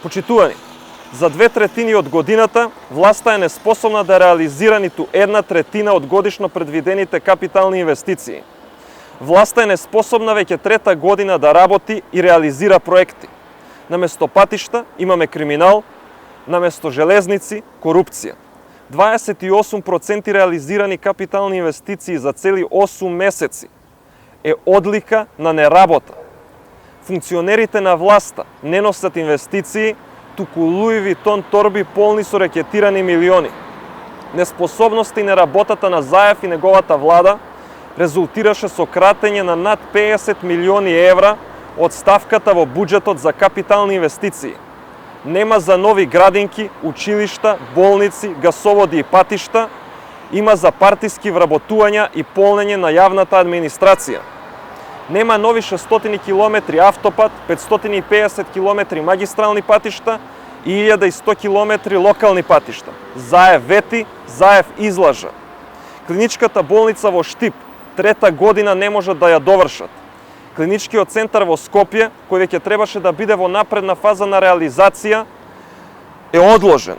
Почитувани, за 2/3 од годината власта е неспособна да реализира ниту 1/3 од годишно предвидените капитални инвестиции. Власта е неспособна веќе 3-та година да работи и реализира проекти. Наместо патишта имаме криминал, наместо железници корупција. 28% реализирани капитални инвестиции за цели 8 месеци е одлика на неработа. Функционерите на власта не носат инвестиции, туку Луи Витон торби полни со рекетирани милиони. Неспособноста и неработата на Заев и неговата влада резултираше со кратење на над 50 милиони евра од ставката во буџетот за капитални инвестиции. Нема за нови градинки, училишта, болници, гасоводи и патишта, има за партиски вработувања и полнење на јавната администрација. Нема нови 600 километри автопат, 550 километри магистрални патишта и 1100 километри локални патишта. Заев вети, Заев излажа. Клиничката болница во Штип 3-та година не можат да ја довршат. Клиничкиот центар во Скопје, кој веќе требаше да биде во напредна фаза на реализација, е одложен.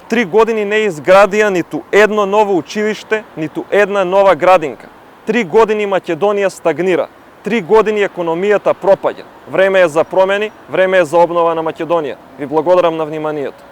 3 години не изградија ниту едно ново училиште, ниту една нова градинка. 3 години Македонија стагнира. 3 години економијата пропаѓа. Време е за промени, време е за обнова на Македонија. Ви благодарам на вниманието.